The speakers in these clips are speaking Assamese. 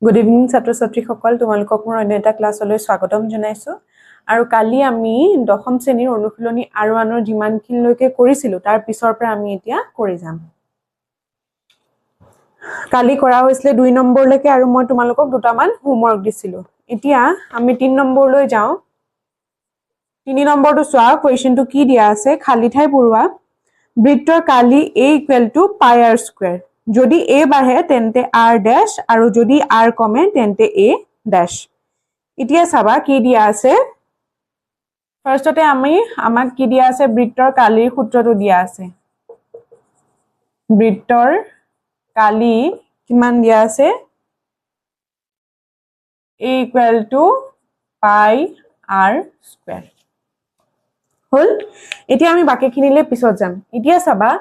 গুড ইভিনিং ছাত্ৰ ছাত্ৰীসকল তোমালোকক মোৰ অন্য এটা ক্লাছলৈ স্বাগতম জনাইছো আৰু কালি আমি দশম শ্ৰেণীৰ অনুশীলনী আৰু আনৰ যিমানখিনিলৈকে কৰিছিলো তাৰ পিছৰ পৰা আমি এতিয়া কৰি যাম কালি কৰা হৈছিলে 2 নম্বৰলৈকে আৰু মই তোমালোকক দুটামান হোমৱৰ্ক দিছিলো এতিয়া আমি 3 নম্বৰলৈ যাওঁ 3 নম্বৰটো চোৱা কোৱেশ্চনটো কি দিয়া আছে খালি ঠাই পুৰোৱা বৃত্তৰ কালি a = pi r square যদি a বাঢ়ে তেন্তে r ড্যাশ আৰু যদি r কমে তেন্তে a ড্যাশ এতিয়া চাবা কি দিয়া আছে ফাৰ্ষ্টতে আমাক কি দিয়া আছে বৃত্তৰ কালিৰ সূত্ৰটো দিয়া আছে বৃত্তৰ কালি কিমান দিয়া আছে a = pi r square হল এতিয়া আমি বাকিখিনিলে পিছত যাম এতিয়া চাবা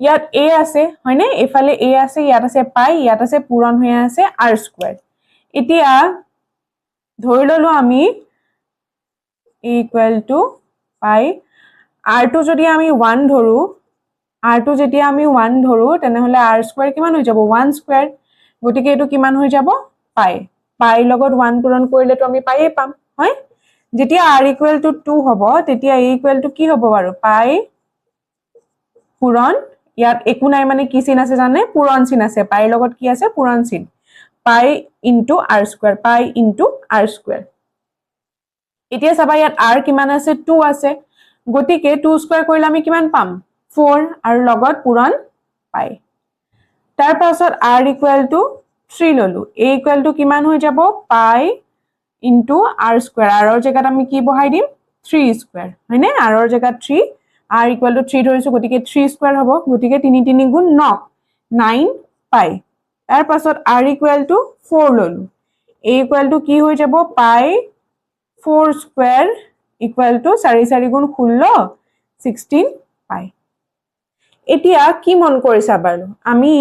ইয়াত a আছে হয়নে এফালে a আছে ইয়াত আছে pi ইয়াত আছে পূৰণ হৈ আছে r square এতিয়া ধৰি ললো আমি a = pi r টো যদি আমি 1 ধৰো r টো যেতিয়া আমি 1 ধৰো তেনেহলে r square কিমান হৈ যাব 1 square গতিকে এটো কিমান হৈ যাব pi pi লগত 1 পূৰণ কৰিলে তো আমি pi পাম হয় যেতিয়া r = 2 হ'ব তেতিয়া a = কি হ'ব বাৰু pi পূৰণ ইয়াত একো নাই মানে কি চিন আছে জানে পূৰণ চিন আছে pi লগত কি আছে পূৰণ চিন pi * r square pi * r square এতিয়া চাবা ইয়াত r কিমান আছে 2 আছে গতিকে 2 স্কয়াৰ কৰিলে আমি কিমান পাম 4 আৰু লগত পূৰণ pi তাৰ পাছত r = 3 ললো a = কিমান হৈ যাব pi * r square r ৰ জায়গাত আমি কি বহাই দিম 3 স্কয়াৰ হয়নে r ৰ জায়গাত 3 r = 3 ধৰিছো গতিকে 3 স্কয়াৰ হ'ব গতিকে 3 3 গুণ 9 pi তাৰ পাছত r = 4 ললো a = কি হৈ যাব pi 4 square = 4 4 গুণ 16 16 pi এতিয়া কি মন কৰিছা বাৰু আমি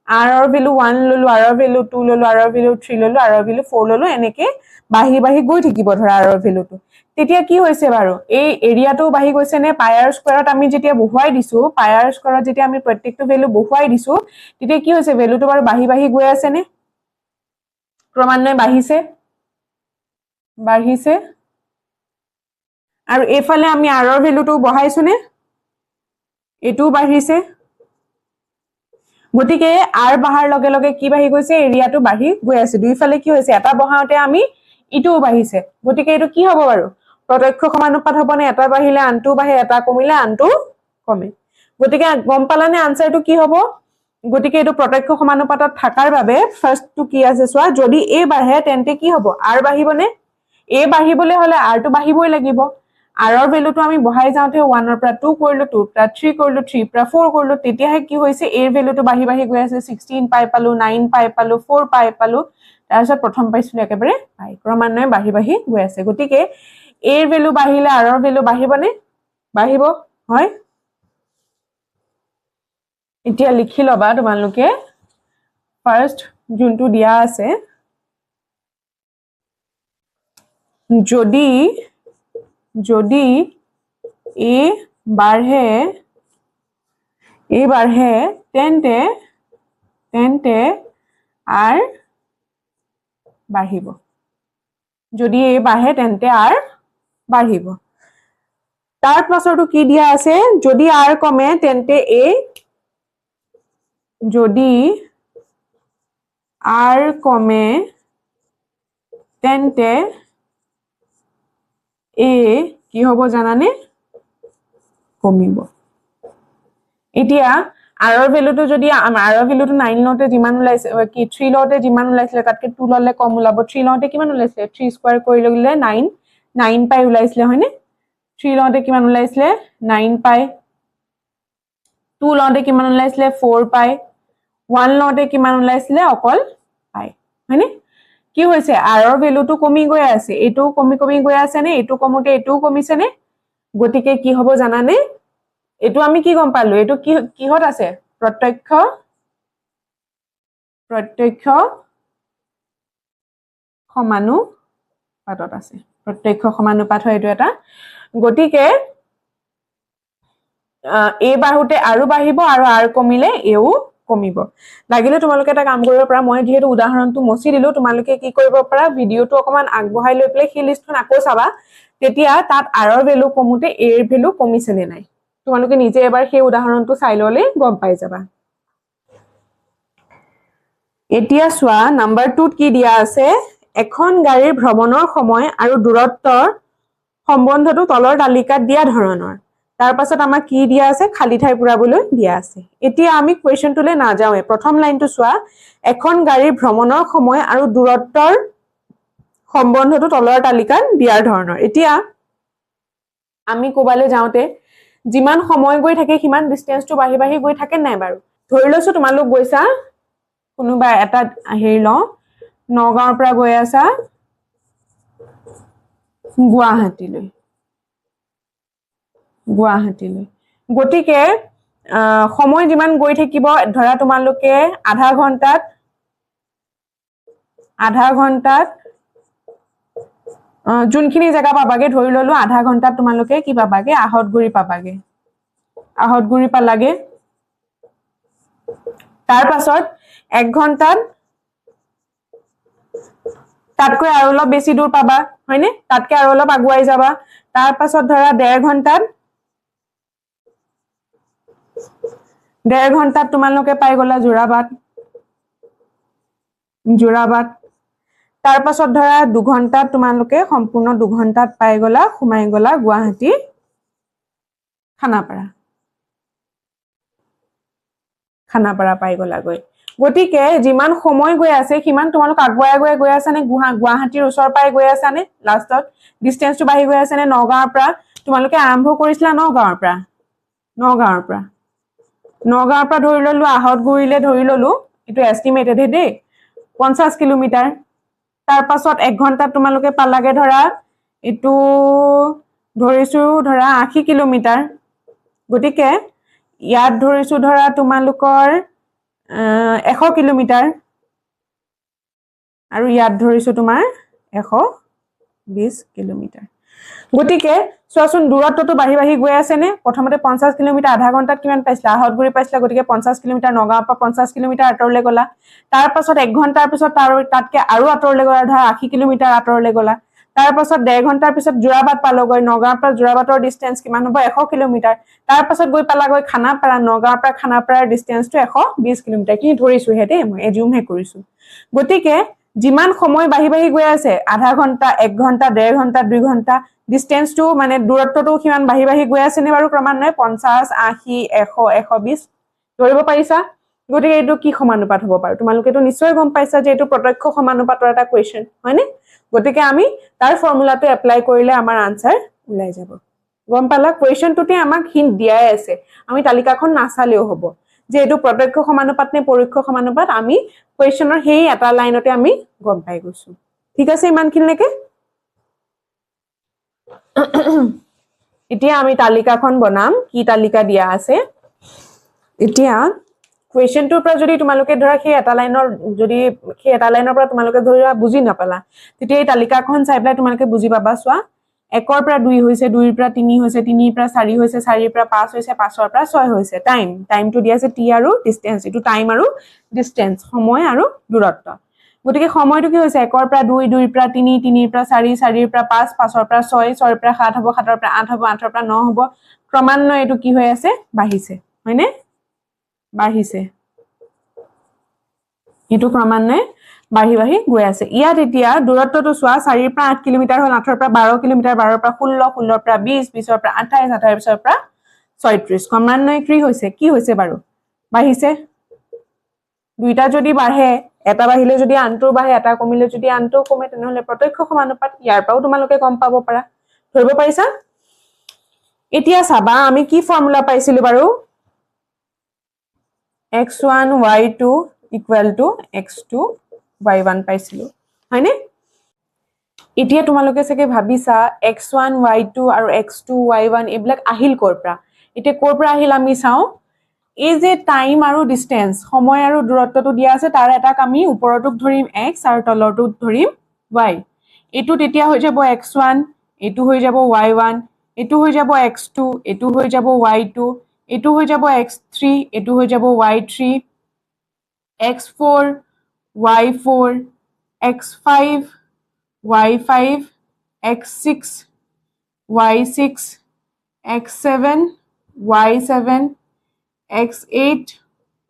r ৰ ভ্যালু 1 ললো r ৰ ভ্যালু 2 ললো r ৰ ভ্যালু 3 ললো r ৰ ভ্যালু 4 ললো এনেকে বাহি বাহি গৈ থাকিব ধৰা r ৰ ভ্যালুটো তেতিয়া কি হৈছে বাৰু এই এৰিয়াটো বাহি গৈছে নে pi r স্কয়াৰত আমি যেতিয়া বহুৱাই দিছো pi r স্কয়াৰত যেতিয়া আমি প্ৰত্যেকটো ভ্যালু বহুৱাই দিছো তেতিয়া কি হৈছে ভ্যালুটো বাৰু বাহি বাহি গৈ আছে নে ক্ৰমান্বয়ে বাঢ়িছে আৰু এফালে আমি r ৰ ভ্যালুটো বহাইছো নে এটো বাঢ়িছে গতিকে r বাঢ়াৰ লগে লগে কি বাঢ়ি গৈছে এৰিয়াটো বাঢ়ি গৈ আছে দুইফালে কি হৈছে এটা বহাওতে আমি ইটো বাঢ়িছে গতিকে এটো কি হ'ব বাৰু প্ৰত্যক্ষ সমানুপাত হ'বনে এটা বাঢ়িলে আনটো বাঢ়ে এটা কমিলে আনটো কমে গতিকে গম পালানে আনসাৰটো কি হ'ব গতিকে এটো প্ৰত্যক্ষ সমানুপাতত থাকাৰ বাবে ফাৰ্ষ্টটো কি আছে চোৱা যদি a বাঢ়ে তেন্তে কি হ'ব r বাঢ়িবনে a বাঢ়িবলৈ হলে r টো বাঢ়িবই লাগিব r ৰ ভ্যালুটো আমি বহাই যাওঁতে 1 ৰ পৰা 2 কৰিলো 2 ৰ পৰা 3 কৰিলো 3 ৰ পৰা 4 কৰিলো তেতিয়াহে কি হৈছে a ৰ ভ্যালুটো বাঢ়ি বাঢ়ি গৈ আছে 16 পাই পালো 9 পাই পালো 4 পাই পালো তাৰপিছত প্ৰথম পাইছিলো একেবাৰে পাই ক্ৰমান্বয়ে বাঢ়ি বাঢ়ি গৈ আছে গতিকে a ৰ ভ্যালু বাঢ়িলে r ৰ ভ্যালু বাঢ়িবনে বাঢ়িব হয় এতিয়া লিখি লবা তোমালোকে ফাৰ্স্ট যোনটো দিয়া আছে যদি a বাঢ়ে তেন্তে r বাঢ়িব যদি a বাঢ়ে তেন্তে r বাঢ়িব তাৰ পাছৰটো কি দিয়া আছে যদি r কমে তেন্তে a যদি r কমে তেন্তে a কি হ'ব জানানে কমিব এতিয়া r ৰ ভ্যালুটো যদি r ৰ ভ্যালুটো 9 লওঁতে যিমান ওলাইছে কি 3 লওঁতে যিমান ওলাইছিলে তাতকে 2 ললে কম ওলাব 3 লওঁতে কিমান ওলাইছিলে 3 স্কয়াৰ কৰি ললে 9 পাই ওলাইছিলে হয়নে 3 লওঁতে কিমান ওলাইছিলে 9 পাই 2 লওঁতে কিমান ওলাইছিলে 4 পাই 1 লওঁতে কিমান ওলাইছিলে অকল পাই হয়নে কি হৈছে r ৰ ভ্যালুটো কমি গৈ আছে এটো কমি গৈ আছে নে এটো কমতে এটো কমিছে নে গতিকে কি হ'ব জানানে এটো আমি কি গম পালো এটো কিহত আছে প্ৰত্যক্ষ সমানুপাতত আছে প্ৰত্যক্ষ সমানুপাত হয় এটো এটা গতিকে a বাঢ়োতে আৰু বাঢ়িব আৰু r কমিলে এও কমিব লাগিলে তোমালোকে এটা কাম কৰিব পাৰা মই যেহেতু উদাহৰণটো মচি দিলো তোমালোকে কি কৰিব পাৰা ভিডিওটো অকমান আগবঢ়াই লৈ পেলাই সেই লিষ্টখন আকৌ চাবা তেতিয়া তাত আৰৰ ভ্যালু কমুতে এৰ ভ্যালু কমিছে নে নাই তোমালোকে নিজে এবাৰ সেই উদাহৰণটো চাই ললে গম পাই যাবা এতিয়া চোৱা নাম্বাৰ 2 কি দিয়া আছে এখন গাড়ীৰ ভ্ৰমণৰ সময় আৰু দূৰত্বৰ সম্বন্ধটো তলৰ তালিকাত দিয়া ধৰণৰ তাৰ পাছত আমাক কি দিয়া আছে খালি ঠাই পুৰাবলৈ দিয়া আছে এতিয়া আমি কোৱেশ্চনটোলে না যাওঁৱে প্ৰথম লাইনটো চোৱা এখন গাড়ীৰ ভ্ৰমণৰ সময় আৰু দূৰত্বৰ সম্বন্ধটো তলৰ তালিকাত দিয়াৰ ধৰণৰ এতিয়া আমি কোবালে যাওঁতে যিমান সময় গৈ থাকে সিমান ডিসটেন্সটো বাঢ়ি বাঢ়ি গৈ থাকে নাই বাৰু ধৰি লৈছো তোমালোক গৈছা কোনোবা এটা হেৰি ল নগাঁৱৰ পৰা গৈ আছা গুৱাহাটীলৈ গতিকে সময় যিমান গৈ থাকিব ধৰা তোমালোকে আধা ঘন্টাত যোনখিনি জায়গা পাবাগে ধৰি ললো আধা ঘন্টাত তোমালোকে কি পাবাগে আহতগুৰি পালাগে তাৰ পাছত 1 ঘন্টাত তাতকৈ আৰু অলপ বেছি দূৰ পাবা হয়নে তাতকৈ আৰু অলপ আগুৱাই যাবা তাৰ পাছত ধৰা 1.5 ঘন্টাত তোমালোকে পাই গলা জোৰাবাদ তাৰ পাছত ধৰা 2 ঘন্টাত তোমালোকে সম্পূৰ্ণ 2 ঘন্টাত পাই গলা সোমাই গলা গুৱাহাটী খানাপাৰা পাই গলা গৈ গতিকে যিমান সময় গৈ আছে সিমান তোমালোক আগুৱাই গৈ আছে নে গুৱাহাটীৰ ওচৰ পাই গৈ আছে নে লাষ্টত ডিসটেন্সটো বাঢ়ি গৈ আছে নে নগাঁৱৰ পৰা তোমালোকে আৰম্ভ কৰিছিলা নগাঁৱৰ পৰা ধৰি ললো আহতগুৰিলে ধৰি ললো এটো এস্টিমেটেড হে দেই 50 কিলোমিটাৰ তাৰ পাছত 1 ঘন্টাত তোমালোকে পালাগে ধৰা এটো ধৰিছো ধৰা 80 কিলোমিটাৰ গতিকে ইয়াত ধৰিছো ধৰা তোমালোকৰ 100 কিলোমিটাৰ আৰু ইয়াত ধৰিছো তোমাৰ 120 কিলোমিটাৰ গতিকে চোৱাচোন দূৰত্বটো বাঢ়ি বাঢ়ি গৈ আছে নে প্ৰথমতে 50 কিলোমিটাৰ আধা ঘন্টাত কিমান পাইছিলা আহতগুৰি পাইছিলা গতিকে 50 কিলোমিটাৰ নগাঁৱৰ পৰা 50 কিলোমিটাৰ আঁতৰলৈ গলা তাৰ পাছত 1 ঘন্টাৰ পিছত তাতকে আৰু আঁতৰলৈ গলা ধৰা 80 কিলোমিটাৰ আঁতৰলৈ গলা তাৰ পাছত 1.5 ঘন্টাৰ পিছত জোৰাবাদ পালগৈ নগাঁৱৰ পৰা জোৰাবাদৰ ডিসটেন্স কিমান হ'ব 100 কিলোমিটাৰ তাৰ পাছত গৈ পালাগৈ খানাপাৰা নগাঁৱৰ পৰা খানাপাৰাৰ ডিসটেন্সটো 120 কিলোমিটাৰ কি ধৰিছো হে দেই মই এজিউম হে কৰিছো গতিকে যিমান সময় বাঢ়ি বাঢ়ি গৈ আছে আধা ঘন্টা 1 ঘন্টা 1.5 ঘন্টা 2 ঘন্টা ডিসটেন্সটো মানে দূৰত্বটো কিমান বাঢ়ি বাঢ়ি গৈ আছে নে বাৰু ক্ৰমান্বয়ে 50 80 100 120 ধৰিব পাৰিছা গতিকে এইটো কি সমানুপাত হ'ব পাৰে তোমালোকেতো নিশ্চয় গম পাইছা যে এইটো প্ৰত্যক্ষ সমানুপাতৰ এটা কোৱেশ্চন হয়নে গতিকে আমি তাৰ ফৰ্মুলাটো এপ্লাই কৰিলে আমাৰ আনসাৰ ওলাই যাব গম পালা কোৱেশ্চনটোতে আমাক হিন্ট দিয়াই আছে আমি তালিকাখন নাচালেও হ'ব যে এইটো প্ৰত্যক্ষ সমানুপাত নে পৰোক্ষ সমানুপাত আমি কোৱেশ্চনৰ হেই এটা লাইনতে আমি গম পাই গৈছো ঠিক আছে ইমানখিনিলৈকে এতিয়া আমি তালিকাখন বনাম কি তালিকা দিয়া আছে এতিয়া কোৱেশ্চনটোৰ পৰা যদি তোমালোকে ধৰা সেই এটা লাইনৰ পৰা তোমালোকে ধৰা বুজি নাপালা তেতিয়া এই তালিকাখন চাই পেলাই তোমালোকে বুজি পাবা চোৱা 1 ৰ পৰা 2 হৈছে 2 ৰ পৰা 3 হৈছে 3 ৰ পৰা 4 হৈছে 4 ৰ পৰা 5 হৈছে 5 ৰ পৰা 6 হৈছে টাইমটো দিয়া আছে টি আৰু ডিসটেন্স এটো টাইম আৰু ডিসটেন্স সময় আৰু দূৰত্ব গতিকে সময়টো কি হৈছে 1 ৰ পৰা 2 2 ৰ পৰা 3 3 ৰ পৰা 4 4 ৰ পৰা 5 5 ৰ পৰা 6 6 ৰ পৰা 7 হ'ব 7 ৰ পৰা 8 হ'ব 8 ৰ পৰা 9 হ'ব ক্ৰমান্বয়ে এটো কি হৈ আছে বাঢ়িছে হয়নে বাঢ়িছে এটো ক্ৰমান্বয়ে বাঢ়ি বাঢ়ি গৈ আছে ইয়াত এতিয়া দূৰত্বটো চোৱা 4 ৰ পৰা 8 কিলোমিটাৰ হ'ল 8 ৰ পৰা 12 কিলোমিটাৰ 12 ৰ পৰা 16 16 ৰ পৰা 20 20 ৰ পৰা 28 28 ৰ পৰা 36 ক্ৰমান্বয়ে কি হৈছে বাৰু বাঢ়িছে দুইটা যদি বাঢ়ে এটা বাঢ়িলে যদি আনটো বাঢ়ে এটা কমিলে যদি আনটো কমে তেনেহলে প্ৰত্যক্ষ সমানুপাত ইয়াৰ পৰাও তোমালোকে গম পাব পাৰা ধৰিব পাৰিছা এতিয়া চাবা আমি কি ফৰ্মুলা পাইছিলো বাৰু x1 y2 = x2 y1 পাইছিলো হয়নে এতিয়া তোমালোকে সকে ভাবিছা x1 y2 আৰু x2 y1 এইবিলাক আহিল কৰ পৰা এতিয়া কৰ পৰা আহিল আমি চাও এই যে টাইম আৰু ডিসটেন্স সময় আৰু দূৰত্বটো দিয়া আছে তাৰ এটাক আমি ওপৰটোক ধৰিম x আৰু তলৰটোক ধৰিম y এটো তেতিয়া হৈ যাব x1 এটো হৈ যাব y1 এটো হৈ যাব x2 এটো হৈ যাব y2 এটো হৈ যাব x3 এটো হৈ যাব y3 x4 y4 x5 y5 x6 y6 x7 y7 x8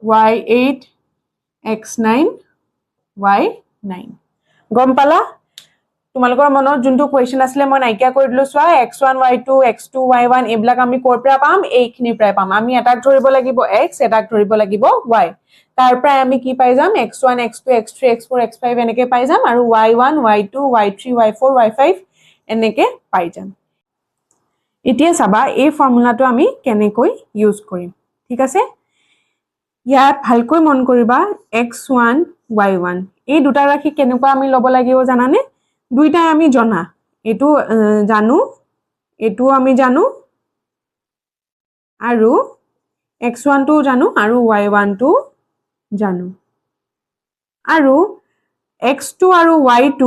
y8 x9 y9 গম পালা তোমালোকৰ মনত যোনটো কোৱেশ্চন আছিলে মই নাইকিয়া কৰি দিলো সোৱা x1 y2 x2 y1 এইবিলাক আমি কৰ পৰা পাম এইখিনি প্ৰায় পাম আমি এটাক ধৰিব লাগিব x এটাক ধৰিব লাগিব y তাৰ পৰা আমি কি পাই যাম x1 x2 x3 x4 x5 এনেকে পাই যাম আৰু y1 y2 y3 y4 y5 এনেকে পাই যাম এতিয়া চাবা এই ফৰ্মুলাটো আমি কেনেকৈ ইউজ কৰিম ঠিক আছে ইয়াত ভালকৈ মন কৰিবা x1 y1 এই দুটা ৰাখি কেনেকুৱা আমি লব লাগিব জানানে দুইটাই আমি জনা এটো জানো এটো আমি জানো আৰু x1 টো জানো আৰু y1 টো জানো আৰু x2 আৰু y2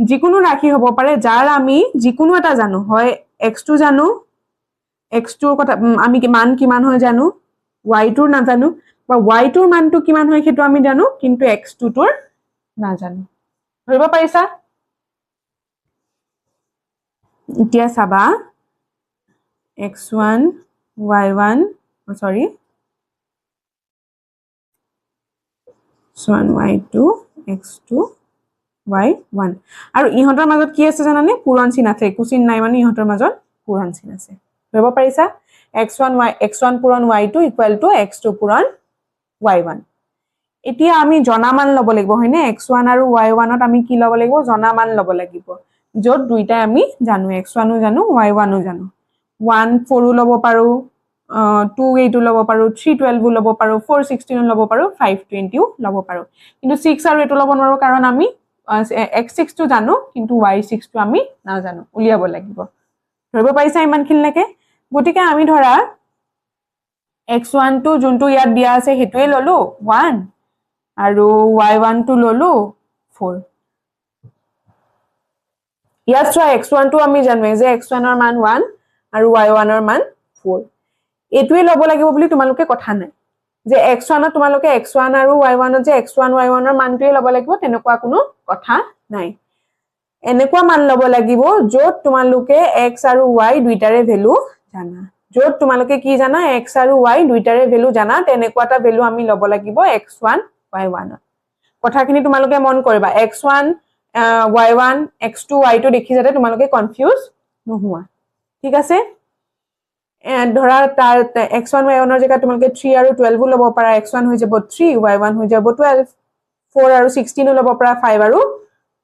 যিকোনো ৰাখি হ'ব পাৰে যাৰ আমি যিকোনো এটা জানো হয় x2 জানো x2 কথা আমি মান কিমান হয় জানো y2 না জানো বা y2 মানটো কিমান হয় হেতু আমি জানো কিন্তু x2 টোৰ না জানো ধৰিব পাৰিছা এতিয়া চাবা x1 y1 sorry x1 y2 x2 y1 আৰু ইহঁতৰ মাজত কি আছে জানানে পূৰণ চিন আছে কুচিন নাই মানে ইহঁতৰ মাজত পূৰণ চিন আছে ধৰিব পাৰিছা x1 পূৰণ y2 = x2 পূৰণ y1 এতিয়া আমি জনা মান লব লাগিব হয়নে x1 আৰু y1 ত আমি কি লব লাগিব জনা মান লব লাগিব যত দুইটা আমি জানো x1 ও জানো y1 ও জানো 1 4 লব পাৰো 2 8 লব পাৰো 3 12 লব পাৰো 4 16 লব পাৰো 5 20 লব পাৰো কিন্তু 6 আৰু এটো লব নোৱাৰো কাৰণ আমি x6 টো জানো কিন্তু y6 টো আমি না জানো উলিয়াব লাগিব ধৰিব পাৰিছা ইমানখিনলৈকে গতিকে আমি ধৰা x1 টো যোনটো ইয়াত দিয়া আছে হেতুৱে ললো 1 আৰু y1 টো ললো 4 ইয়াত চোৱা x1 টো আমি জানো যে x1 ৰ মান 1 আৰু y1 ৰ মান 4 এটোৱে লব লাগিব বুলি তোমালোকে কথা নাই যে x1 ত তোমালোকে x1 আৰু y1 ত যে x1 y1 ৰ মানটোৱে লব লাগিব তেনেকুৱা কোনো কথা নাই এনেকুৱা মান লব লাগিব যত তোমালোকে x আৰু y দুইটাৰে ভ্যালু জানা যত তোমালোকে কি জানা x আৰু y দুইটাৰে ভ্যালু জানা তেনেকুৱা এটা ভ্যালু আমি লব লাগিব x1 y1 কথাখিনি তোমালোকে মন কৰিবা x1 y1 x2 y2 দেখি যাতে তোমালোকে কনফিউজ নোহোৱা ঠিক আছে ধৰা তাৰ x1 y1 ৰ জায়গা তোমালোকে 3 আৰু 12 লব পাৰা x1 হৈ যাব 3 y1 হৈ যাব 12 4 আৰু 16 লব পাৰা 5 আৰু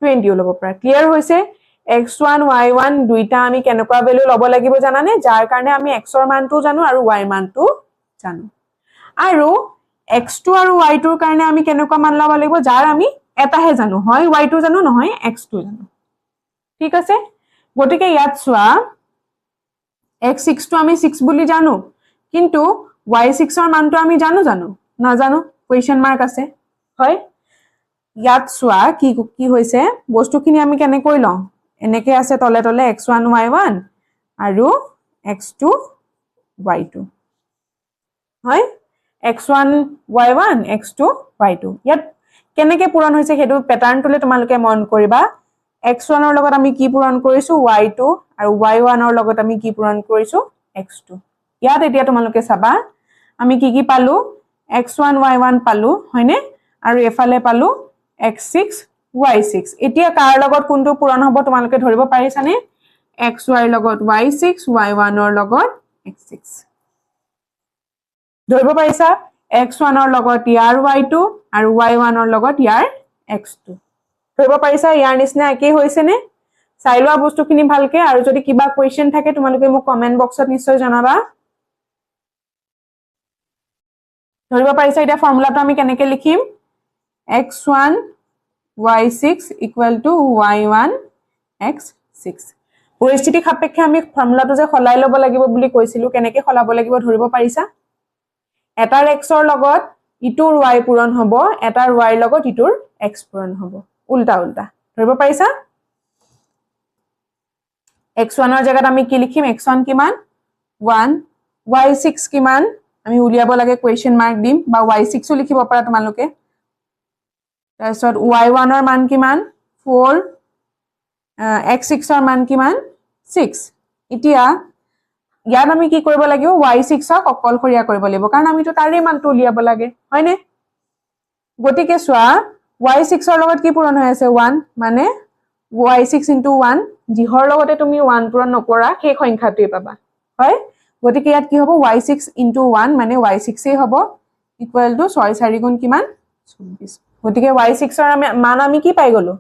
20 লব পাৰা ক্লিয়াৰ হৈছে x1 y1 দুইটা আমি কেনেকুৱা ভ্যালু লব লাগিব জানানে যাৰ কাৰণে আমি x ৰ মানটো জানো আৰু y মানটো জানো আৰু x2 আৰু y2 ৰ কাৰণে আমি কেনেকুৱা মান লব লাগিব যাৰ আমি এটাহে জানো হয় y2 জানো নহয় x2 জানো ঠিক আছে গটিকে ইয়াত চোৱা x6 টো আমি 6 বুলি জানো কিন্তু y6 ৰ মানটো আমি জানো না জানো কোৱেশ্চন মাৰ্ক আছে হয় ইয়াত চোৱা কি হৈছে বস্তুখিনি আমি কেনেকৈ লওঁ এনেকে আছে তলে তলে x1 y1 আৰু x2 y2 হয় x1 y1 x2 y2 ইয়াত কেনেকে পূৰণ হৈছে হেতু প্যাটাৰ্নটোলে তোমালোকে মন কৰিবা x1 ৰ লগত আমি কি পূৰণ কৰিছো y2 আৰু y1 ৰ লগত আমি কি পূৰণ কৰিছো x2 ইয়াত এতিয়া তোমালোকে চাবা আমি কি পালো x1 y1 পালো হয়নে আৰু এফালে পালো x6 y6 এতিয়া কাৰ লগত কোনটো পূৰণ হ'ব তোমালোকে ধৰিব পাৰিছানে xy ৰ লগত y6 y1 ৰ লগত x6 ধৰিব পাৰিছা x1 ৰ লগত ইয়াৰ y2 আৰু y1 ৰ লগত ইয়াৰ x2 ধৰিব পাৰিছা ইয়াৰ নিচিনা একেই হৈছে নে চাই লোৱা বস্তুখিনি ভালকে আৰু যদি কিবা কোৱেশ্চন থাকে তোমালোকে মোক কমেন্ট বক্সত নিশ্চয় জনাবা ধৰিব পাৰিছা এটা ফৰ্মুলাটো আমি কেনেকৈ লিখিম x1 y6 = y1 x6 পৰিস্থিতি সাপেক্ষে আমি ফৰ্মুলাটো যে খলাই লব লাগিব বুলি কৈছিলো কেনেকৈ খলাব লাগিব ধৰিব পাৰিছা এটাৰ x ৰ লগত ইটোৰ y পূৰণ হ'ব এটাৰ y লগত ইটোৰ x পূৰণ হ'ব উল্টা উল্টা ধৰিব পাৰিছা x1 ৰ জায়গাত আমি কি লিখিম x1 কিমান 1 y6 কিমান আমি উলিয়াব লাগে কোৱেশ্চন মাৰ্ক দিম বা y6 ও লিখিব পাৰা তোমালোকে তাৰপিছত y1 ৰ মান কিমান 4 x6 ৰ মান কিমান 6 এতিয়া ইয়াত আমি কি কৰিব লাগিব y6 ক অকলশৰীয়া কৰিব লাগিব কাৰণ আমিতো তাৰে মানটো উলিয়াব লাগে হয়নে গতিকে চোৱা y6 ৰ লগত কি পূৰণ হৈ আছে 1 মানে y6 * 1 যিহৰ লগতে তুমি 1 পূৰণ নকৰা সেই সংখ্যাটোই পাবা হয় গতিকে ইয়াত কি হ'ব y6 * 1 মানে y6 এ হ'ব ইকুৱেল টু 6 4 গুণ কিমান 24 গতিকে y6 ৰ মান আমি কি পাই গলো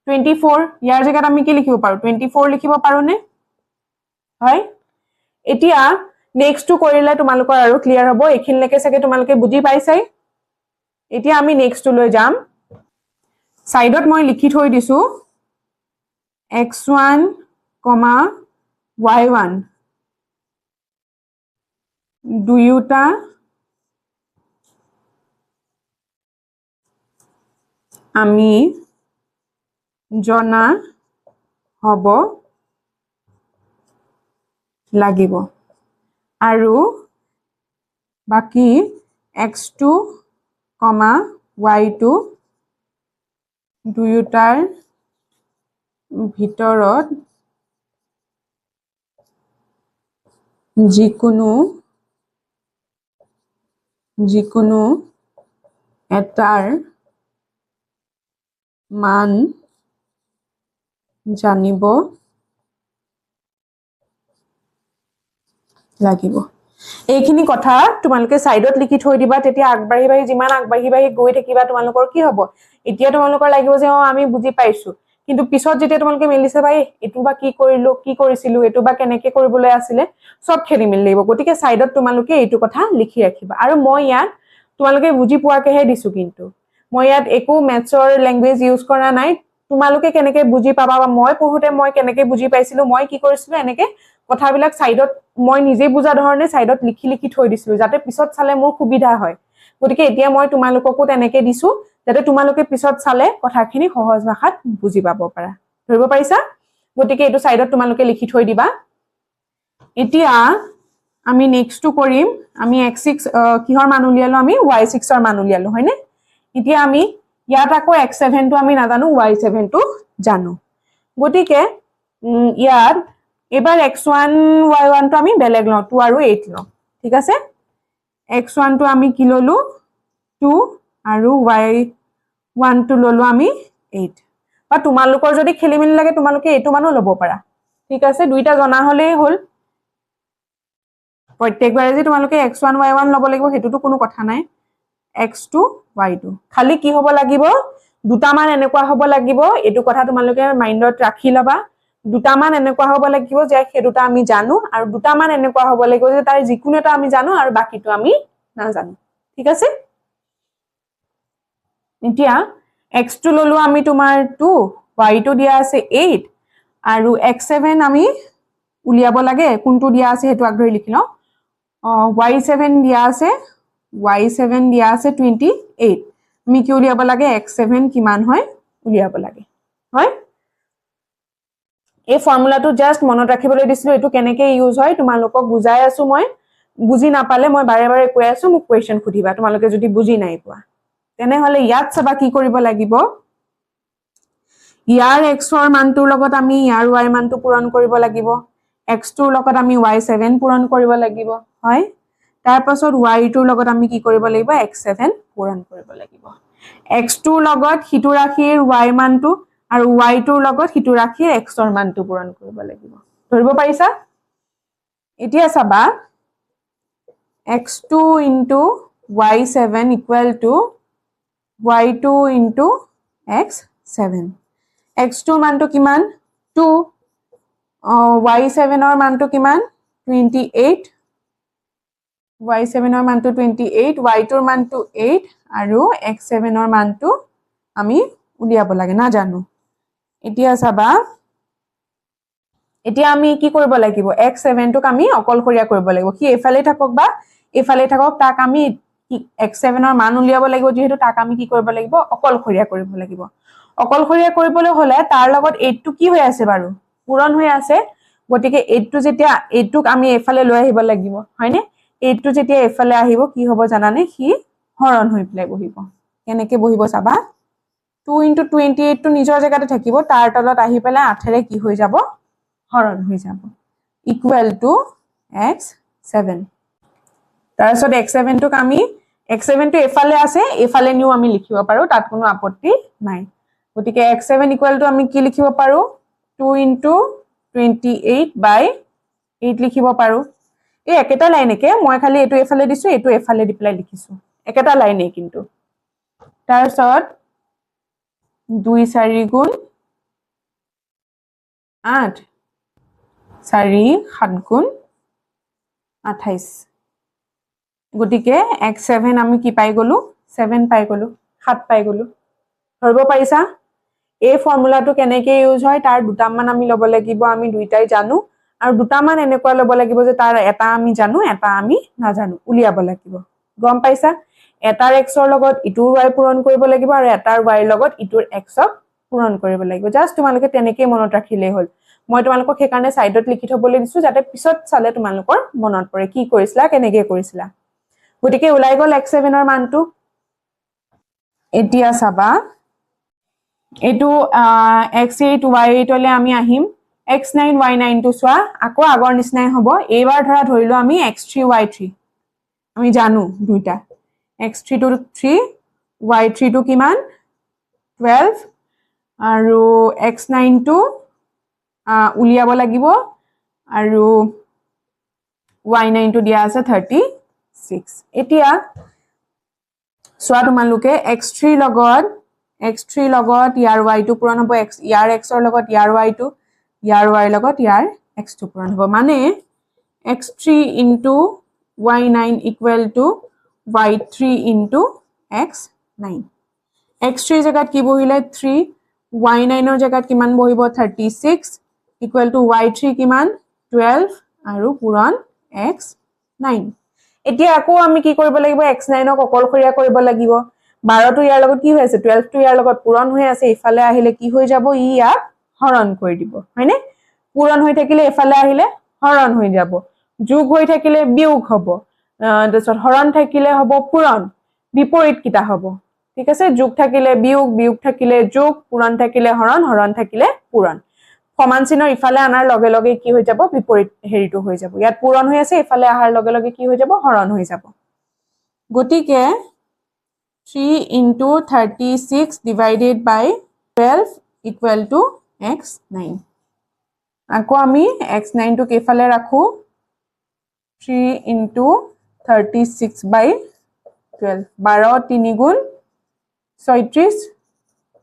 24 ইয়াৰ জায়গাত আমি কি লিখিব পাৰো 24 লিখিব পাৰো নে হয় এতিয়া নেক্সট টু কৰিলে তোমালোকৰ আৰু ক্লিয়াৰ হ'ব এখিনলৈকে চাগে তোমালোকে বুজি পাইছাই এতিয়া আমি নেক্সট টু লৈ যাম সাইডত মই লিখি থৈ দিছো x1, y1 দুয়োটা আমি জনা হ'ব লাগিব আৰু বাকি x2, y2 দুয়োটাৰ ভিতৰত যিকোনো এটাৰ মান জানিব লাগিব এইখিনি কথা তোমালোকে সাইডত লিখি থৈ দিবা তেতিয়া আগবাঢ়ি যিমান আগবাঢ়ি গৈ থাকিবা তোমালোকৰ কি হ'ব এতিয়া তোমালোকৰ লাগিব যে আমি বুজি পাইছো কিন্তু পিছত যেতিয়া তোমালোকে মিলিছে ভাই এটো বা কি কৰিছিলো এটো বা কেনেকে কৰিবলৈ আছিল সব খেলি মিলি লাগিব গতিকে সাইডত তোমালোকে এইটো কথা লিখি ৰাখিবা আৰু মই ইয়াত তোমালোকে বুজি পোৱাকেহে দিছো কিন্তু মই ইয়াত একো মেথছৰ ল্যাঙ্গুৱেজ ইউজ কৰা নাই তোমালোকে কেনেকে বুজি পাবা বা মই পঢ়োতে মই কেনেকে বুজি পাইছিলো মই কি কৰিছিলো এনেকে কথাবিলাক সাইডত মই নিজে বুজা ধৰণে সাইডত লিখি থৈ দিছিলো যাতে পিছত চালে মোৰ সুবিধা হয় গতিকে এতিয়া মই তোমালোককো তেনেকে দিছো যাতে তোমালোকে পিছত চালে কথাখিনি সহজ ভাষাত বুজি পাব পাৰা ধৰিব পাৰিছা গতিকে এটো সাইডত তোমালোকে লিখি থৈ দিবা এতিয়া আমি নেক্সট টু কৰিম আমি x6 কিহৰ মান উলিয়ালো আমি y6 ৰ মান উলিয়ালো হয়নে এতিয়া আমি ইয়াত আকৌ x7 টো আমি নাজানো y7 টো জানো গতিকে ইয়াত এবাৰ x1 y1 টো আমি বেলেগ লওঁ 2 আৰু 8 লওঁ ঠিক আছে x1 টো আমি কি ললো 2 আৰু y1 টো ললো আমি 8 বা তোমালোকৰ যদি খেলিমেলি লাগে তোমালোকে এটো মানো লব পাৰা ঠিক আছে দুইটা জনা হলেই হল প্ৰত্যেকবাৰে যে তোমালোকে x1 y1 লব লাগিব হেতুটো কোনো কথা নাই x2 y2 খালি কি হ'ব লাগিব দুটা মান এনেকুৱা হ'ব লাগিব এটো কথা তোমালোকে মাইন্ডত ৰাখি লবা দুটা মান এনেকুৱা হ'ব লাগিব যে হেতুটা আমি জানো আৰু দুটা মান এনেকুৱা হ'ব লাগিব যে তাৰ যিকোনো এটা আমি জানো আৰু বাকিটো আমি না জানো ঠিক আছে এতিয়া x2 ললো আমি তোমাৰ 2 y2 দিয়া আছে 8 আৰু x7 আমি উলিয়াব লাগে কোনটো দিয়া আছে হেতু আগধৰি লিখি লও y7 দিয়া আছে 28 আমি কি উলিয়াব লাগে x7 কিমান হয় উলিয়াব লাগে হয় এই ফৰ্মুলাটো জাস্ট মনত ৰাখিবলৈ দিছিলো এটো কেনেকে ইউজ হয় তোমালোকক বুজাই আছো মই বুজি নাপালে মই বাৰে বাৰে কৈ আছো মোক কোৱেশ্চন খুদিবা তোমালোকে যদি বুজি নাই পোৱা তেনে হলে ইয়াত সবা কি কৰিব লাগিব ইয়াৰ x ৰ মানটোৰ লগত আমি ইয়াৰ y মানটো পূৰণ কৰিব লাগিব x2 ৰ লগত আমি y7 পূৰণ কৰিব লাগিব হয় তাৰ পাছত y2 ৰ লগত আমি কি কৰিব লাগিব x7 পূৰণ কৰিব লাগিব x2 ৰ লগত হিতু ৰাখিৰ y মানটো আৰু y2 ৰ লগত হিতু ৰাখিৰ x ৰ মানটো পূৰণ কৰিব লাগিব ধৰিব পাৰিছা এতিয়া চাবা x2 * y7 = y2 * x7 x2 মানটো কিমান 2 y7 ৰ মানটো কিমান 28 y7 ৰ মানটো 28 y2 ৰ মানটো 8 আৰু x7 ৰ মানটো আমি উলিয়াব লাগে না জানো এতিয়া চাবা এতিয়া আমি কি কৰিব লাগিব x7 টোক আমি অকলশৰীয়া কৰিব লাগিব কি এফালে থাকক বা এফালে থাকক তাক আমি x7 ৰ মান উলিয়াব লাগিব যেহেতু তাক আমি কি কৰিব লাগিব অকলশৰীয়া কৰিব লাগিব অকলশৰীয়া কৰিবলৈ হলে তাৰ লগত 8 টো কি হৈ আছে বাৰু পূৰণ হৈ আছে গতিকে 8 টো যেতিয়া 8 টোক আমি এফালে লৈ আহিব লাগিব হয়নে 8 টো যেতিয়া এফালে আহিব কি হ'ব জানানে কি হৰণ হৈ প্লে বহিব কেনেকে বহিব চাবা 2 into 28 টো নিজৰ জায়গাতে থাকিব তাৰ তলত আহি পেলাই 8 ৰে কি হৈ যাব হৰণ হৈ যাব ইকুৱেল টু x7 তাৰছত x7 টোক আমি x7 টো এফালে আছে এফালে নিও আমি লিখিব পাৰো তাত কোনো আপত্তি নাই গতিকে x7 ইকুৱেল টু আমি কি লিখিব পাৰো 2 into 28 by 8 লিখিব পাৰো এই একেটা লাইনকে মই খালি এটো এফালে দিছো এটো এফালে দি পেলাই লিখিছো একেটা লাইনে কিন্তু তাৰছত 2 4 গুণ 8 4 7 গুণ 28 গতিকে x7 আমি কি পাই গলো 7 পাই গলো 7 পাই গলো ধৰিব পাৰিছা এই ফৰ্মুলাটো কেনেকৈ ইউজ হয় তাৰ দুটা মান আমি লব লাগিব আমি দুইটাই জানো আৰু দুটা মান এনেকুৱা লব লাগিব যে তাৰ এটা আমি জানো এটা আমি নাজানো উলিয়াব লাগিব গম পাইছা এটাৰ x ৰ লগত ইটোৰ y পূৰণ কৰিব লাগিব আৰু এটাৰ y ৰ লগত ইটোৰ x ক পূৰণ কৰিব লাগিব জাস্ট তোমালোকে তেনেকৈ মনত ৰাখিলেই হ'ল মই তোমালোকক সেই কাৰণে সাইডত লিখি থবলৈ দিছো যাতে পিছত চালে তোমালোকৰ মনত পৰে কি কৰিছিলা কেনেকৈ কৰিছিলা গতিকে উলাই গল x7 ৰ মানটো এতিয়া চাবা এটো x8 y8 লে আমি আহিম x9 y9 টো সোয়া আকৌ আগৰ নিচিনাই হ'ব এইবাৰ ধৰা ধৰিলো আমি x3 y3 আমি জানো দুইটা x3 টো 3 y3 টো কিমান 12 আৰু x9 টো উলিয়াব লাগিব আৰু y9 টো দিয়া আছে 36 এতিয়া সোয়া তোমালোকে x3 লগত ইয়াৰ y টো পূৰণ হ'ব ইয়াৰ x ৰ লগত ইয়াৰ y টো ইয়াৰ y লগত ইয়াৰ x টো পূৰণ হ'ব মানে x3 into y9 equal to y3 into x9 x3 জায়গাত কি বহিলে 3 y9 ৰ জায়গাত কিমান বহিব 36 equal to y3 কিমান 12 আৰু পূৰণ x9 এতিয়া আকৌ আমি কি কৰিব লাগিব x9 ক অকলখৰীয়া কৰিব লাগিব 12 টো ইয়াৰ লগত কি হৈ আছে 12 টো ইয়াৰ লগত পূৰণ হৈ আছে ইফালে আহিলে কি হৈ যাব ই ইয়াক হৰণ কৰি দিব হয়নে পূৰণ হৈ থাকিলে ইফালে আহিলে হৰণ হৈ যাব যোগ হৈ থাকিলে বিয়োগ হ'ব তাৰছত হৰণ থাকিলে হ'ব পূৰণ বিপৰীত কিটা হ'ব ঠিক আছে যোগ থাকিলে বিয়োগ থাকিলে যোগ পূৰণ থাকিলে হৰণ থাকিলে পূৰণ সমান চিহ্ন ইফালে আনাৰ লগে লগে কি হৈ যাব বিপৰীত হেৰিটো হৈ যাব ইয়াত পূৰণ হৈ আছে ইফালে আহাৰ লগে লগে কি হৈ যাব হৰণ হৈ যাব গতিকে 3 into 36 divided by 12 equal to x9 আকৌ আমি x9 টো কেফালে ৰাখো 3 into 36 by 12 12 3 গুণ 36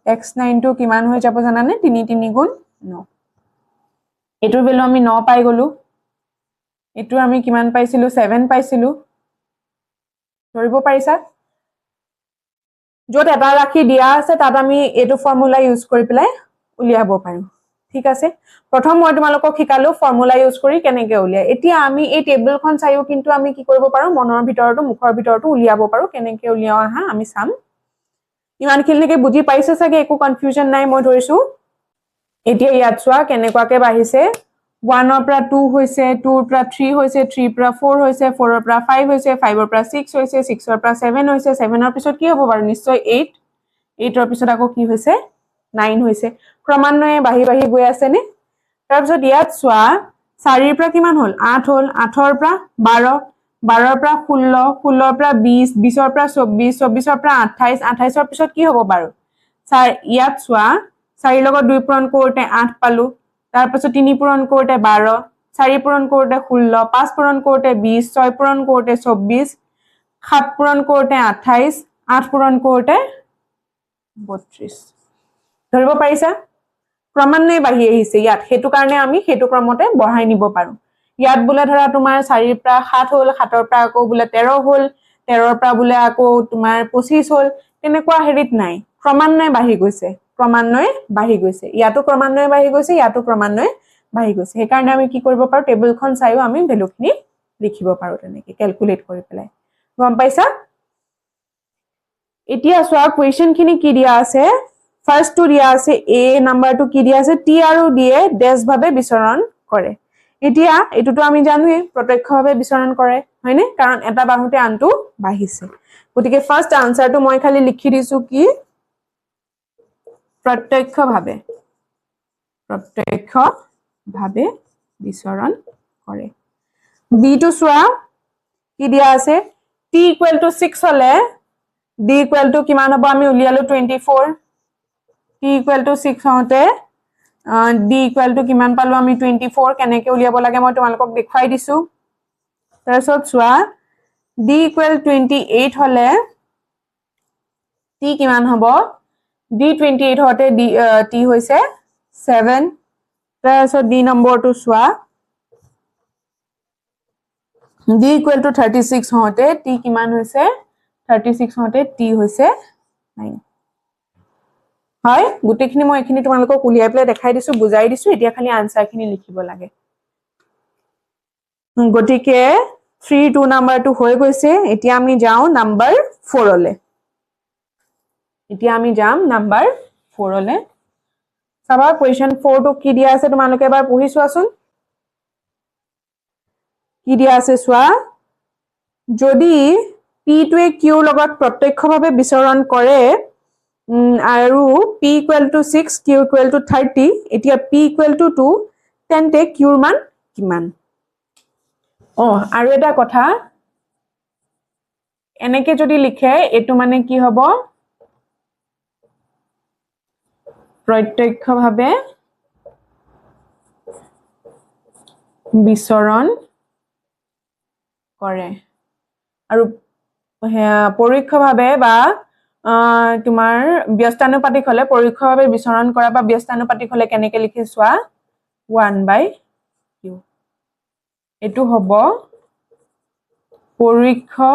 x9 টো কিমান হৈ যাব জানানে 3 3 গুণ 9 এটোৰ ভ্যালু আমি 9 পাই গলো এটো আমি কিমান পাইছিলো 7 পাইছিলো ধৰিব পাৰিছা যত এটা ৰাখি দিয়া আছে তাত আমি এটো ফৰ্মুলা ইউজ কৰি পেলাই উলিয়াব পাৰো ঠিক আছে প্ৰথম মই তোমালোকক শিকালো ফৰ্মুলা ইউজ কৰি কেনেকৈ উলিয়াই এতিয়া আমি এই টেবুলখন চাইও কিন্তু আমি কি কৰিব পাৰো মনৰ ভিতৰটো মুখৰ ভিতৰটো উলিয়াব পাৰো কেনেকৈ উলিয়াও আহা আমি চাম ইমান খিলনেকে বুজি পাইছে চাগে একো কনফিউজন নাই মই ধৰিছো এতিয়া ইয়াত চোৱা কেনেকুৱাকে বাঢ়িছে 1 ৰ পৰা 2 হৈছে 2 ৰ পৰা 3 হৈছে 3 ৰ পৰা 4 হৈছে 4 ৰ পৰা 5 হৈছে 5 ৰ পৰা 6 হৈছে 6 ৰ পৰা 7 হৈছে 7 ৰ পিছত কি হ'ব বাৰু নিশ্চয় 8 8 ৰ পিছত আকৌ কি হৈছে 9 হৈছে ক্ৰমান্বয়ে বাঢ়ি বাঢ়ি গৈ আছে নে তাৰ পিছত ইয়াত চোৱা 4 ৰ পৰা কিমান হ'ল 8 হ'ল 8 ৰ পৰা 12 12 ৰ পৰা 16 16 ৰ পৰা 20 20 ৰ পৰা 24 24 ৰ পৰা 28 28 ৰ পিছত কি হ'ব বাৰু ইয়াত চোৱা 4 লগত 2 পূৰণ কৰোতে 8 পালো তাৰ পিছত 3 পূৰণ কৰোতে 12 4 পূৰণ কৰোতে 16 5 পূৰণ কৰোতে 20 6 পূৰণ কৰোতে 24 7 পূৰণ কৰোতে 28 8 পূৰণ কৰোতে 32 ধৰিব পাৰিছা ক্ৰমান্বয়ে বাঢ়ি আহিছে ইয়াত হেতু কাৰণে আমি হেতু ক্ৰমতে বঢ়াই নিব পাৰো ইয়াত বুলে ধৰা তোমাৰ 4 ৰ পৰা 7 হ'ল 7 ৰ পৰা আকৌ বুলে 13 হ'ল 13 ৰ পৰা বুলে আকৌ তোমাৰ 25 হ'ল তেনেকুৱা হেৰিত নাই ক্ৰমান্বয়ে বাঢ়ি গৈছে ইয়াতো ক্ৰমান্বয়ে বাঢ়ি গৈছে ইয়াতো ক্ৰমান্বয়ে বাঢ়ি গৈছে সেই কাৰণে আমি কি কৰিব পাৰো টেবুলখন চাইও আমি ভ্যালুখিনি লিখিব পাৰো তেনেকৈ ক্যালকুলেট কৰি পেলাই গম পাইছা এতিয়া চোৱা কোৱেশ্চন খিনি কি দিয়া আছে ফাৰ্স্ট টু দিয়া আছে a নাম্বাৰটো কি দিয়া আছে t আৰু d এ ডেশ ভাবে বিচৰণ কৰে এতিয়া এটোটো আমি জানোৱে প্ৰত্যক্ষভাৱে বিচৰণ কৰে হয়নে কাৰণ এটা বাহুতে আনটো বাঢ়িছে গতিকে ফাৰ্স্ট আনসাৰটো মই খালি লিখি দিছো কি প্ৰত্যক্ষভাৱে বিচৰণ কৰে b টো চোৱা কি দিয়া আছে t = 6 হলে d = কিমান হ'ব আমি উলিয়ালো 24 t = 6 হতে d = কিমান পালো আমি 24 কেনেকৈ উলিয়াব লাগে মই তোমালোকক দেখাই দিছো তাৰপিছত চোৱা d = 28 হলে t কিমান হ'ব d 28 হতে t হৈছে 7 তাৰপিছত d নম্বৰটো চোৱা d = 36 হতে t কিমান হৈছে 36 হতে t হৈছে 9 হয় গুটেখিনি মই এখিনি তোমালোকক উলিয়াই প্লে দেখাই দিছো বুজাই দিছো এতিয়া খালি আনসাৰখিনি লিখিব লাগে গটিকে 3 2 নাম্বাৰটো হৈ গৈছে এতিয়া আমি যাও নাম্বাৰ 4 লে এতিয়া আমি যাম নাম্বাৰ 4 লে সাবা কোৱেশ্চন 4 টো কি দিয়া আছে তোমালোকে এবাৰ পঢ়ি চোৱাচোন কি দিয়া আছে চোৱা যদি p টোৱে q লগত প্ৰত্যক্ষভাৱে বিচৰণ কৰে আৰু p = 6 q = 30 এতিয়া p = 2 তেন্তে q ৰ মান কিমান আৰু এটা কথা এনেকে যদি লিখে এটো মানে কি হ'ব প্ৰত্যক্ষভাৱে বিচৰণ কৰে আৰু পৰোক্ষভাৱে বা তোমাৰ ব্যস্তানুপাতিক হলে পৰোক্ষভাৱে বিচৰণ কৰা বা ব্যস্তানুপাতিক হলে কেনেকৈ লিখে চোৱা 1/q এটো হ'ব পৰোক্ষভাৱে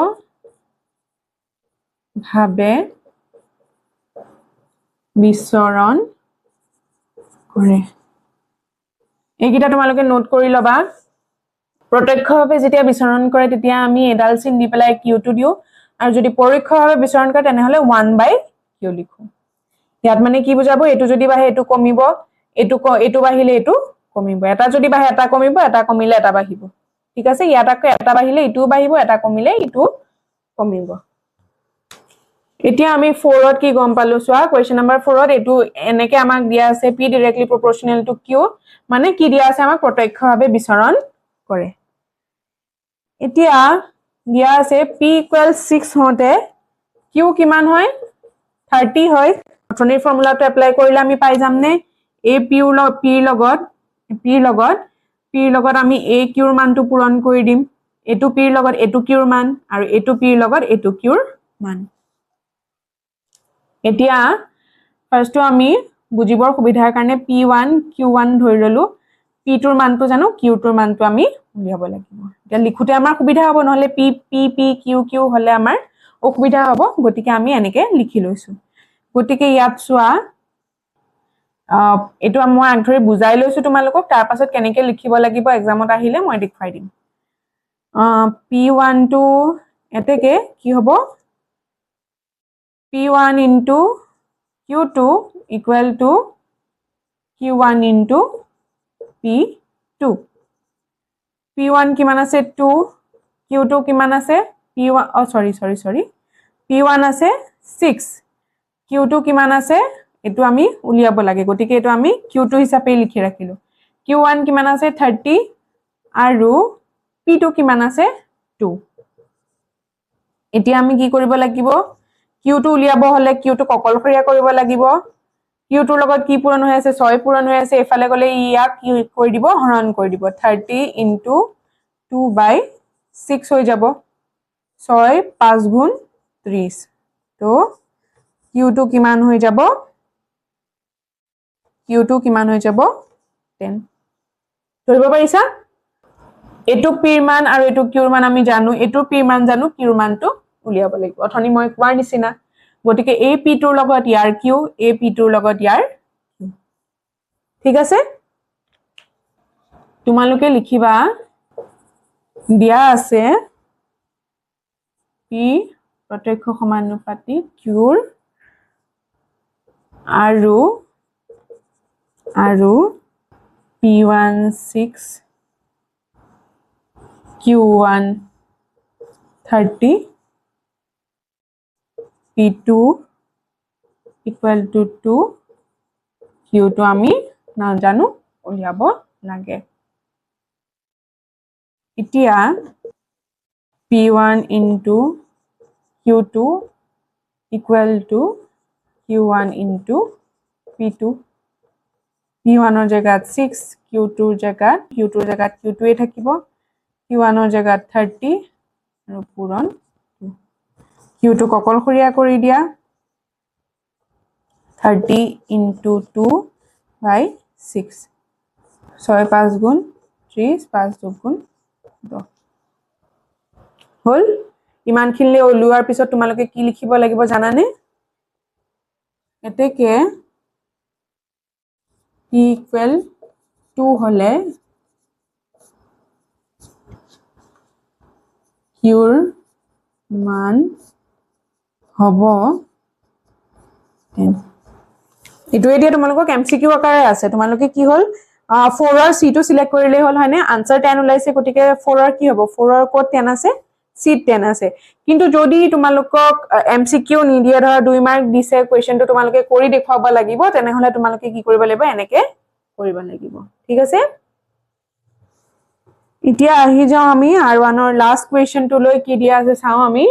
বিচৰণ কৰে এইকিটা তোমালোকে নোট কৰি লবা প্ৰত্যক্ষভাৱে যেতিয়া বিচৰণ কৰে তেতিয়া আমি এডাল চিন দি পেলাই q টো দিও আৰু যদি পৰোক্ষভাৱে বিচৰণ কৰে তেনেহলে 1/q লিখো ইয়াত মানে কি বুজাবো এটো যদি বাহে এটো কমিব এটো বাহিলে এটো কমিব এটা যদি বাহে এটা কমিব এটা কমিলে এটা বাহিব ঠিক আছে ইয়াত আকৌ এটা বাহিলে ইটো বাহিব এটা কমিলে ইটো কমিব এতিয়া আমি 4 ত কি গম পালো চোৱা কোৱেশ্চন নম্বৰ 4 ত এটো এনেকে আমাক দিয়া আছে p directly proportional to q মানে কি দিয়া আছে আমাক প্ৰত্যক্ষভাৱে বিচৰণ কৰে এতিয়া দিয়া আছে p = 6 হতে q কিমান হয় 30 হয় অথনিৰ ফৰ্মুলাটো এপ্লাই কৰিলে আমি পাই যাম নে a p লগত আমি a q ৰ মানটো পূৰণ কৰি দিম এটো p লগত এটো q ৰ মান আৰু এটো p লগত এটো q ৰ মান এতিয়া ফাৰ্স্টটো আমি বুজিবৰ সুবিধাৰ কাৰণে p1 q1 ধৰি ললো p টোৰ মানটো জানো q টোৰ মানটো আমি উলিয়াব লাগিব এতিয়া লিখোতে আমাৰ সুবিধা হ'ব নহলে p p p q q হলে আমাৰ অসুবিধা হ'ব গতিকে আমি এনেকে লিখি লৈছো গতিকে ইয়াত চোৱা এটো মই আগধৰি বুজাই লৈছো তোমালোকক তাৰ পাছত কেনেকে লিখিব লাগিব এক্সামত আহিলে মই দেখাই দিম p1 টো এতেকে কি হ'ব p1 into q2 equal to q1 into p2 p1 কিমান আছে 2 q2 কিমান আছে p1 sorry p1 আছে 6 q2 কিমান আছে এটো আমি উলিয়াব লাগে গতিকে এটো আমি q2 হিচাপে লিখি ৰাখিলো q1 কিমান আছে 30 আৰু p2 কিমান আছে 2 এতিয়া আমি কি কৰিব লাগিব q2 উলিয়াব হলে q2 ককলখৰীয়া কৰিব লাগিব q2 লগত কি পূৰণ হৈ আছে 6 পূৰণ হৈ আছে এফালে গলে ইয়াক কি কৰি দিব হৰণ কৰি দিব 30 into 2/6 হৈ যাব 6 5 গুণ 30 তো q2 কিমান হৈ যাব 10 ধৰিব পাৰিছা এটো p ৰ মান আৰু এটো q ৰ মান আমি জানো এটো p ৰ মান জানো q ৰ মানটো উলিয়াব লাগিব অথনি মই কোৱাৰ নিচিনা গতিকে a p টোৰ লগত ইয়াৰ q a p টোৰ লগত ইয়াৰ ঠিক আছে তোমালোকে লিখিবা দিয়া আছে p প্ৰত্যক্ষ সমানুপাতিক q আৰু p1 6 q1 30 p2 equal to 2 কিউটো আমি নাজানো উলিয়াব লাগে এতিয়া p1 into q2 equal to q1 into p2 p1 ৰ জায়গাত 6 q2 ৰ জায়গাত q2 এ থাকিব q1 ৰ জায়গাত 30 আৰু পূৰণ q2 ককলখৰীয়া কৰি দিয়া 30 into 2 by 6 6 5 গুণ 30 5 2 গুণ 10 হল ইমানখিনিলে ওলোৱাৰ পিছত তোমালোকে কি লিখিব লাগিব জানানে এতেকে p equal 2 হলে qৰ মান হ'ব 10 এটো এতিয়া তোমালোকক এমসিকিউ আকাৰে আছে তোমালোকে কি হল 4 ৰ c টো সিলেক্ট কৰিলে হল হয়নে আনসাৰ 10 ওলাইছে গটিকে 4 ৰ কি হ'ব 4 ৰ কোড 10 আছে c 10 আছে কিন্তু যদি তোমালোকক এমসিকিউ নিদিয়ে ধৰা 2 মাৰ্ক দিছে কোৱেশ্চনটো তোমালোকে কৰি দেখুৱাব লাগিব তেনে হলে তোমালোকে কি কৰিব লাগিব এনেকে কৰিব লাগিব ঠিক আছে এতিয়া আহি যাও আমি r1 ৰ লাষ্ট কোৱেশ্চনটো লৈ কি দিয়া আছে চাও আমি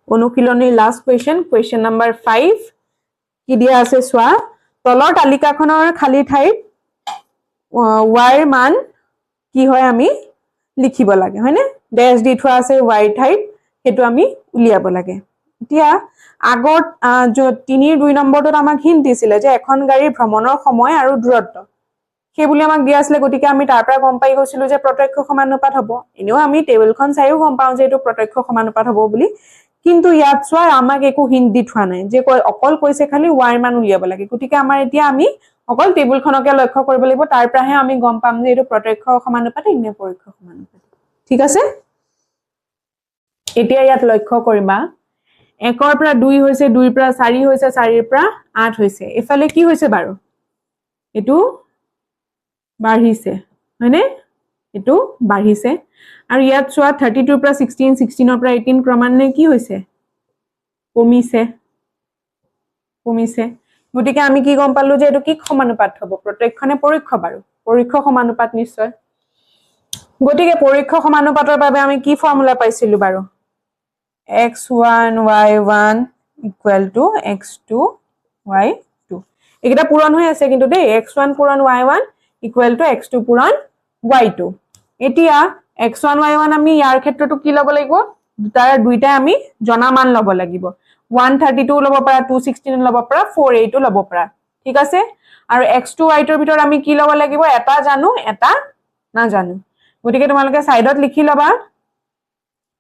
অনুশীলনীৰ লাষ্ট কোৱেশ্চন নম্বৰ 5 কি দিয়া আছে সোৱা তলৰ তালিকাখনৰ খালি ঠাইত y ৰ মান কি হয় আমি লিখিব লাগে হয়নে ড্যাশ দি থোৱা আছে y ঠাইত হেতু আমি উলিয়াব লাগে এতিয়া আগত 3 ৰ 2 নম্বৰটোত আমাক হিন্ট দিছিলে যে এখন গাড়ীৰ ভ্ৰমণৰ সময় আৰু দূৰত্ব সেইবুলি আমাক দিয়া আছিল গতিকে আমি তাৰ পৰা গম পাই গৈছিলো যে প্ৰত্যক্ষ সমানুপাত হ'ব এনেও আমি টেবুলখন চাইও গম পাও যে এটো প্ৰত্যক্ষ সমানুপাত হ'ব বুলি কিন্তু ইয়াত সোৱা আমাক একো হিন্ট দি থোৱা নাই যে অকল কৈছে খালি y ৰ মান উলিয়াব লাগে গতিকে আমাৰ এতিয়া আমি অকল টেবুলখনকে লক্ষ্য কৰিব লাগিব তাৰ পৰাহে আমি গম পাম যে এটো প্ৰত্যক্ষ সমানুপাত নে পৰোক্ষ সমানুপাত ঠিক আছে এতিয়া ইয়াত লক্ষ্য কৰিবা 1 ৰ পৰা 2 হৈছে 2 ৰ পৰা 4 হৈছে 4 ৰ পৰা 8 হৈছে এফালে কি হৈছে বাৰু এটো বাঢ়িছে হয়নে এটো বাঢ়িছে আৰু ইয়াত সোৱা 32 ৰ পৰা 16 16 ৰ পৰা 18 ক্ৰমান্বয়ে কি হৈছে কমিছে গতিকে আমি কি গম পালো যে এটো কি সমানুপাত হ'ব প্ৰত্যক্ষ নে পৰোক্ষ বাৰু পৰোক্ষ সমানুপাত নিশ্চয় গতিকে পৰোক্ষ সমানুপাতৰ বাবে আমি কি ফৰ্মুলা পাইছিলো বাৰু x1 y1 equal to x2 y2 একেটা পূৰণ হৈ আছে কিন্তু দেই x1 পূৰণ y1 equal to x2 পূৰণ y2 এতিয়া x1 y1 আমি ইয়াৰ ক্ষেত্ৰটো কি লব লাগিব দুটাৰ দুইটা আমি জনা মান লব লাগিব 132 লব পাৰা 216 লব পাৰা 48 লব পাৰা ঠিক আছে আৰু x2 y2 ৰ ভিতৰত আমি কি লব লাগিব এটা জানো এটা না জানো গতিকে তোমালোকে সাইডত লিখি লবা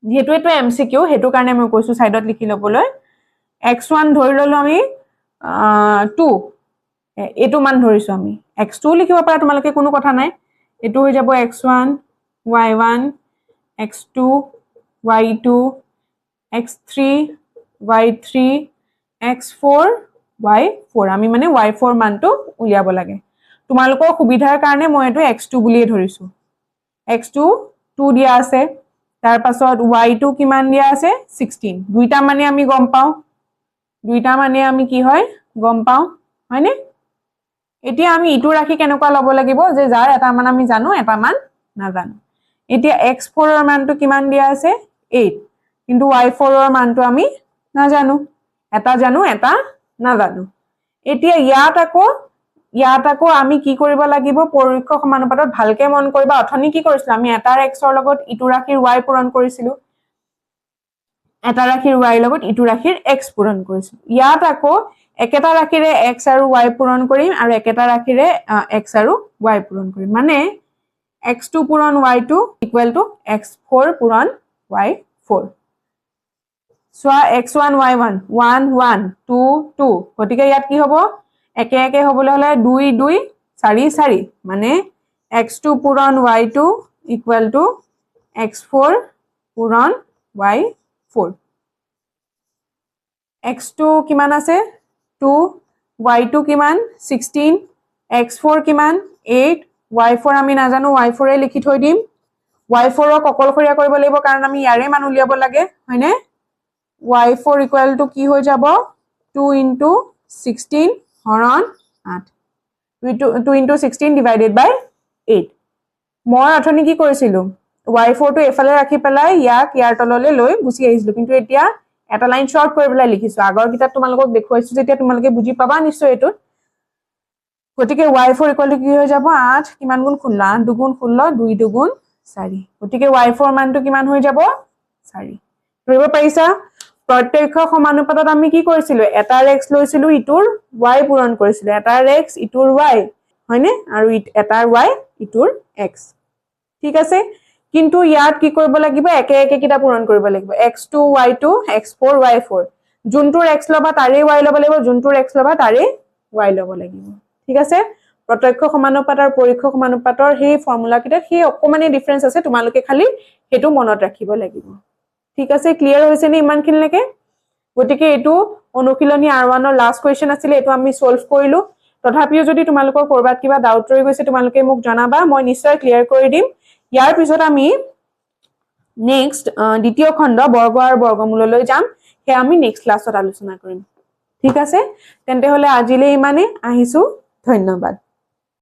যেহেতু এটো এমসিকিউ হেতু কাৰণে মই কৈছো সাইডত লিখি লবলৈ x1 ধৰি ললো আমি 2 এটো মান ধৰিছো আমি x2 লিখিব পাৰা তোমালোকে কোনো কথা নাই এটো হৈ যাব x1 y1 x2 y2 x3 y3 x4 y4 আমি মানে y4 মানটো উলিয়াব লাগে তোমালোকৰ সুবিধাৰ কাৰণে মই এটো x2 বুলিয়ে ধৰিছো x2 2 দিয়া আছে তাৰ পাছত y2 কিমান দিয়া আছে 16 দুইটা মানে আমি গম পাও দুইটা মানে আমি কি হয় গম পাও হয়নে এতিয়া আমি ইটো ৰাখি কেনেকুৱা লব লাগিব যে যাৰ এটা মান আমি জানো এটা মান না জানো এতিয়া x4 ৰ মানটো কিমান দিয়া আছে 8 কিন্তু y4 ৰ মানটো আমি না জানো এটা জানো এটা না জানো এতিয়া ইয়াত আকৌ আমি কি কৰিব লাগিব পৰোক্ষ সমানুপাতত ভালকে মন কৰিবা অথনি কি কৰিছিল আমি এটাৰ x ৰ লগত ইটো ৰাখিৰ y পূৰণ কৰিছিলো এটা ৰাখিৰ y লগত ইটো ৰাখিৰ x পূৰণ কৰিছিলো ইয়াত আকৌ একেটা ৰাখিৰে x আৰু y পূৰণ কৰিম আৰু একেটা ৰাখিৰে x আৰু y পূৰণ কৰিম মানে x2 পূৰণ y2 equal to x4 পূৰণ y4 সোৱা x1 y1 1 1 2 2 গতিকে ইয়াত কি হ'ব একে একে হ'বলৈ হলে 2 2 4 4 মানে x2 পূৰণ y2 equal to x4 পূৰণ y4 x2 কিমান আছে 2 y2 কিমান 16 x4 কিমান 8 y4 আমি নাজানো y4 এ লিখি থৈ দিম y4 ক অকলখৰীয়া কৰিব লাগিব কাৰণ আমি ইয়াৰে মান উলিয়াব লাগে হয়নে y4 equal to কি হৈ যাব 2 into 16 হৰণ 8 2 into 16 divided by 8 মই অথনি কি কৰিছিলো y4 টো এফালে ৰাখি পেলাই ইয়াক ইয়াৰ তললৈ লৈ গুছি আহিছিলো কিন্তু এতিয়া এটা লাইন শৰ্ট কৰি পেলাই লিখিছো আগৰ কিতাপ তোমালোকক দেখুৱাইছো যেতিয়া তোমালোকে বুজি পাবা নিশ্চয় এটো গতিকে y4 ইকুৱেল টু কি হৈ যাব 8 কিমান গুণ 16 8 দুগুণ 16 2 দুগুণ 4 গতিকে y4 মানটো কিমান হৈ যাব 4 ধৰিব পাৰিছা প্ৰত্যক্ষ সমানুপাতত আমি কি কৰিছিলো এটাৰ x লৈছিলো ইটোৰ y পূৰণ কৰিছিলো এটাৰ x ইটোৰ y হয়নে আৰু এটাৰ y ইটোৰ x ঠিক আছে কিন্তু ইয়াত কি কৰিব লাগিব একে একে কিটা পূৰণ কৰিব লাগিব x2 y2 x4 y4 যোনটোৰ x লবা তাৰে y লব লাগিব যোনটোৰ x লবা তাৰে y লব লাগিব ঠিক আছে প্ৰত্যক্ষ সমানুপাত আৰু পৰীক্ষ সমানুপাতৰ সেই ফৰ্মুলা কিটা সেই অকমানে ডিফাৰেন্স আছে তোমালোকে খালি হেতু মনত ৰাখিব লাগিব ঠিক আছে ক্লিয়াৰ হৈছে নে ইমানখিনলৈকে গতিকে এটো অনুশীলনী R1 ৰ লাষ্ট কোৱেশ্চন আছিল এটো আমি সলভ কৰিলো তথাপিও যদি তোমালোকৰ কৰবাত কিবা ডাউট ৰৈ গৈছে তোমালোকে মোক জনাবা মই নিশ্চয় ক্লিয়াৰ কৰি দিম ইয়াৰ পিছত আমি নেক্সট দ্বিতীয় খণ্ড বৰ্গ আৰু বৰ্গমূললৈ যাম হে আমি নেক্সট ক্লাছত আলোচনা কৰিম ঠিক আছে তেন্তে হলে আজিলৈ ইমানে আহিছো ধন্যবাদ